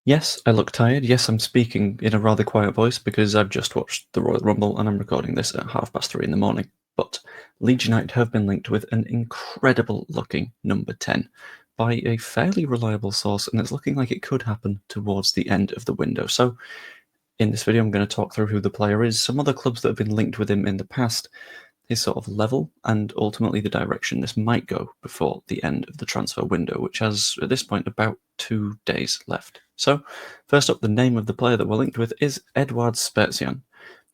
Yes, I look tired. Yes, I'm speaking in a rather quiet voice because I've just watched the Royal Rumble and I'm recording this at 3:30 in the morning. But Leeds United have been linked with an incredible looking number 10 by a fairly reliable source, and it's looking like it could happen towards the end of the window. So, in this video, I'm going to talk through who the player is, some other clubs that have been linked with him in the past, his sort of level, and ultimately the direction this might go before the end of the transfer window, which has, at this point, about 2 days left. So, first up, the name of the player that we're linked with is Eduard Spertsyan.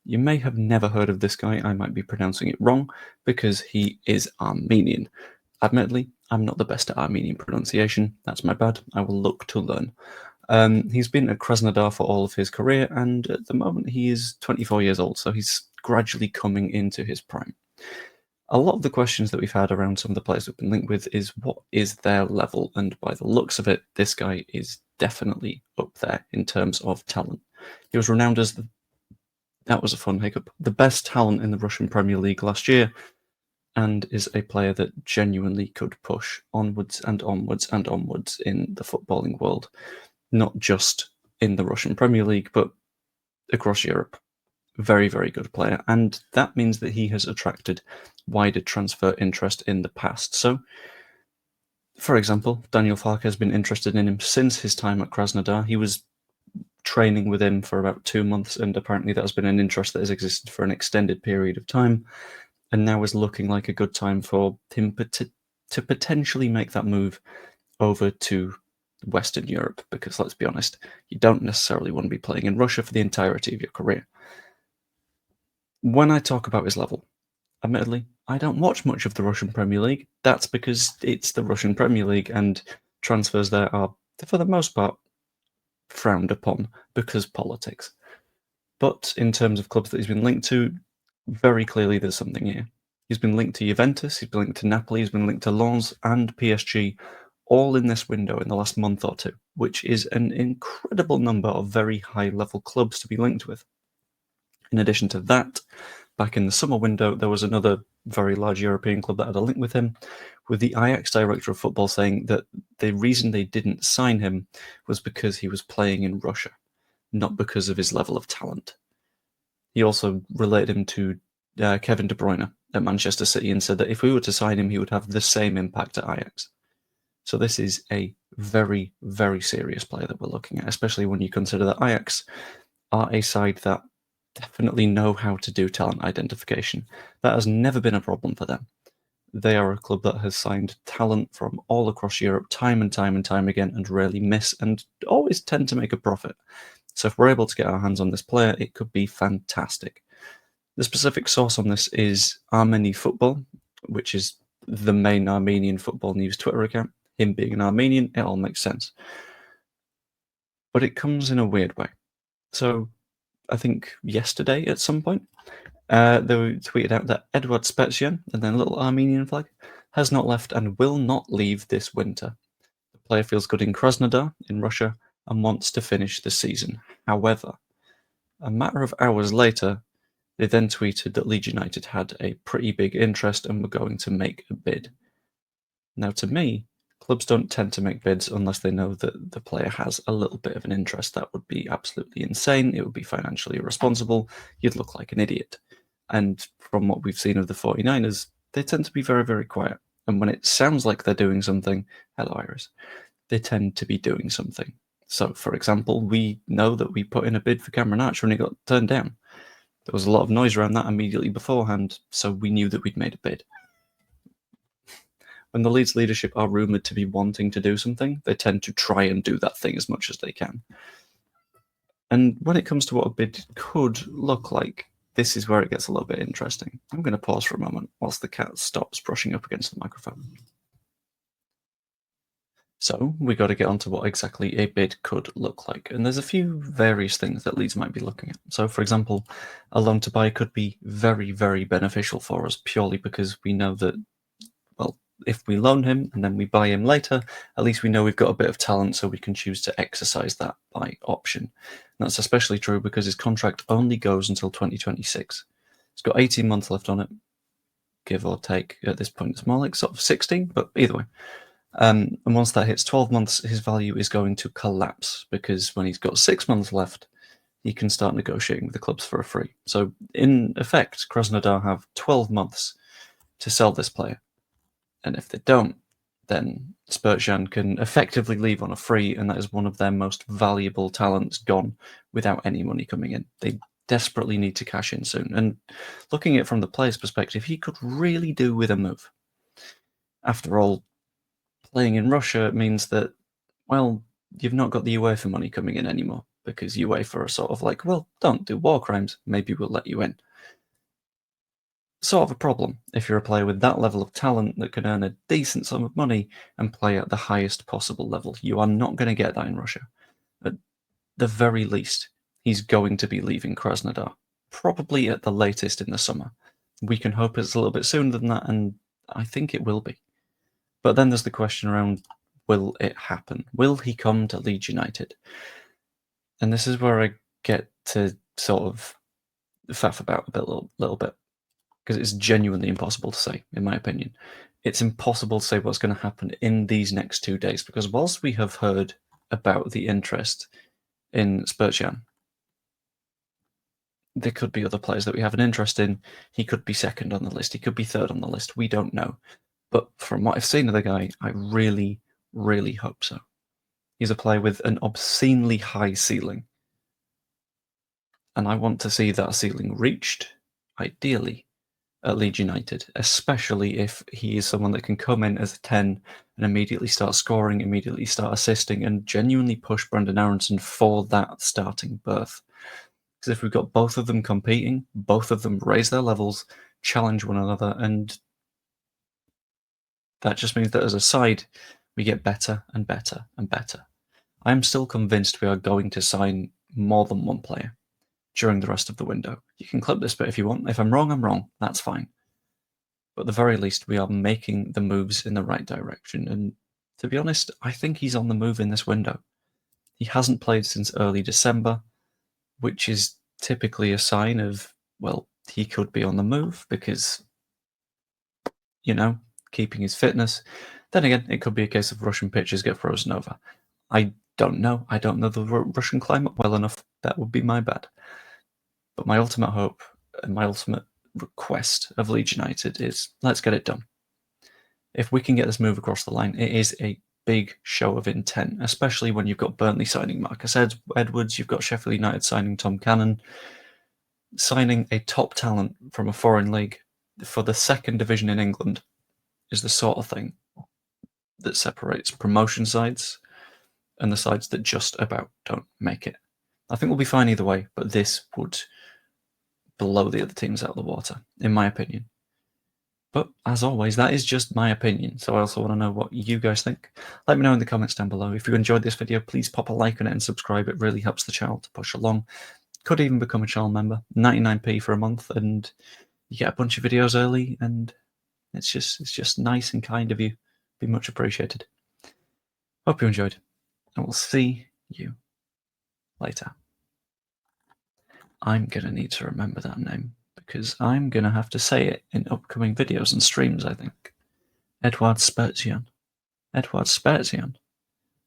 You may have never heard of this guy. I might be pronouncing it wrong because he is Armenian. Admittedly, I'm not the best at Armenian pronunciation. That's my bad. I will look to learn. He's been at Krasnodar for all of his career, and at the moment he is 24 years old, so he's gradually coming into his prime. A lot of the questions that we've had around some of the players we've been linked with is what is their level, and by the looks of it, this guy is definitely up there in terms of talent. He was renowned as that was a fun hiccup, the best talent in the Russian Premier League last year, and is a player that genuinely could push onwards and onwards and onwards in the footballing world, not just in the Russian Premier League, but across Europe. Very, very good player, and that means that he has attracted wider transfer interest in the past. So, for example, Daniel Farke has been interested in him since his time at Krasnodar. He was training with him for about 2 months, and apparently that has been an interest that has existed for an extended period of time, and now is looking like a good time for him to potentially make that move over to Western Europe, because let's be honest, you don't necessarily want to be playing in Russia for the entirety of your career. When I talk about his level, admittedly, I don't watch much of the Russian Premier League. That's because it's the Russian Premier League, and transfers there are, for the most part, frowned upon because politics. But in terms of clubs that he's been linked to, very clearly there's something here. He's been linked to Juventus, he's been linked to Napoli, he's been linked to Lens and PSG, all in this window in the last month or two, which is an incredible number of very high-level clubs to be linked with. In addition to that, back in the summer window, there was another very large European club that had a link with him, with the Ajax director of football saying that the reason they didn't sign him was because he was playing in Russia, not because of his level of talent. He also related him to Kevin De Bruyne at Manchester City and said that if we were to sign him, he would have the same impact at Ajax. So this is a very, very serious player that we're looking at, especially when you consider that Ajax are a side that definitely know how to do talent identification. That has never been a problem for them. They are a club that has signed talent from all across Europe time and time and time again and rarely miss and always tend to make a profit. So if we're able to get our hands on this player, it could be fantastic. The specific source on this is Armeni Football, which is the main Armenian football news Twitter account. Him being an Armenian, it all makes sense. But it comes in a weird way. So I think yesterday at some point, they tweeted out that Eduard Spertsyan, and then a little Armenian flag, has not left and will not leave this winter. The player feels good in Krasnodar in Russia and wants to finish the season. However, a matter of hours later, they then tweeted that Leeds United had a pretty big interest and were going to make a bid. Now, to me, clubs don't tend to make bids unless they know that the player has a little bit of an interest. That would be absolutely insane. It would be financially irresponsible. You'd look like an idiot. And from what we've seen of the 49ers, they tend to be very, very quiet. And when it sounds like they're doing something, hello, Iris, they tend to be doing something. So, for example, we know that we put in a bid for Cameron Archer and it got turned down. There was a lot of noise around that immediately beforehand, so we knew that we'd made a bid. When the Leeds leadership are rumoured to be wanting to do something, they tend to try and do that thing as much as they can. And when it comes to what a bid could look like, this is where it gets a little bit interesting. I'm going to pause for a moment whilst the cat stops brushing up against the microphone. So we got to get onto what exactly a bid could look like. And there's a few various things that Leeds might be looking at. So, for example, a loan to buy could be very, very beneficial for us purely because we know that, well, if we loan him and then we buy him later, at least we know we've got a bit of talent so we can choose to exercise that buy option. And that's especially true because his contract only goes until 2026. He's got 18 months left on it, give or take. At this point, it's more like sort of 16, but either way. And once that hits 12 months, his value is going to collapse, because when he's got 6 months left, he can start negotiating with the clubs for a free. So in effect, Krasnodar have 12 months to sell this player. And if they don't, then Spertsyan can effectively leave on a free, and that is one of their most valuable talents gone without any money coming in. They desperately need to cash in soon. And looking at it from the player's perspective, he could really do with a move. After all, playing in Russia means that, well, you've not got the UEFA money coming in anymore, because UEFA are sort of like, well, don't do war crimes, maybe we'll let you in. Sort of a problem if you're a player with that level of talent that can earn a decent sum of money and play at the highest possible level. You are not going to get that in Russia. At the very least, he's going to be leaving Krasnodar, probably at the latest in the summer. We can hope it's a little bit sooner than that, and I think it will be. But then there's the question around, will it happen? Will he come to Leeds United? And this is where I get to sort of faff about a little bit, because it's genuinely impossible to say, in my opinion. It's impossible to say what's going to happen in these next 2 days, because whilst we have heard about the interest in Spertsyan, there could be other players that we have an interest in. He could be second on the list. He could be third on the list. We don't know. But from what I've seen of the guy, I really, really hope so. He's a player with an obscenely high ceiling. And I want to see that ceiling reached, ideally, at Leeds United, especially if he is someone that can come in as a 10 and immediately start scoring, immediately start assisting, and genuinely push Brendan Aronson for that starting berth. Because if we've got both of them competing, both of them raise their levels, challenge one another, and that just means that as a side, we get better and better and better. I'm still convinced we are going to sign more than one player during the rest of the window. You can clip this bit if you want. If I'm wrong, I'm wrong. That's fine. But at the very least, we are making the moves in the right direction. And to be honest, I think he's on the move in this window. He hasn't played since early December, which is typically a sign of, well, he could be on the move because, keeping his fitness. Then again, it could be a case of Russian pitches get frozen over. I don't know. I don't know the Russian climate well enough. That would be my bad. But my ultimate hope and my ultimate request of Leeds United is, let's get it done. If we can get this move across the line, it is a big show of intent, especially when you've got Burnley signing Marcus Edwards, you've got Sheffield United signing Tom Cannon. Signing a top talent from a foreign league for the second division in England is the sort of thing that separates promotion sides and the sides that just about don't make it. I think we'll be fine either way, but this would blow the other teams out of the water, in my opinion. But as always, that is just my opinion, so I also want to know what you guys think. Let me know in the comments down below. If you enjoyed this video, please pop a like on it and subscribe. It really helps the channel to push along. Could even become a channel member, 99p for a month, and you get a bunch of videos early, and it's just nice and kind of you. Be much appreciated. Hope you enjoyed, and we'll see you later. I'm gonna need to remember that name, because I'm gonna have to say it in upcoming videos and streams, I think. Eduard Spertsyan. Eduard Spertsyan.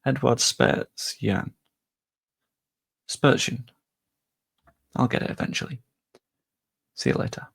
Eduard Spertsyan. Spertsyan. I'll get it eventually. See you later.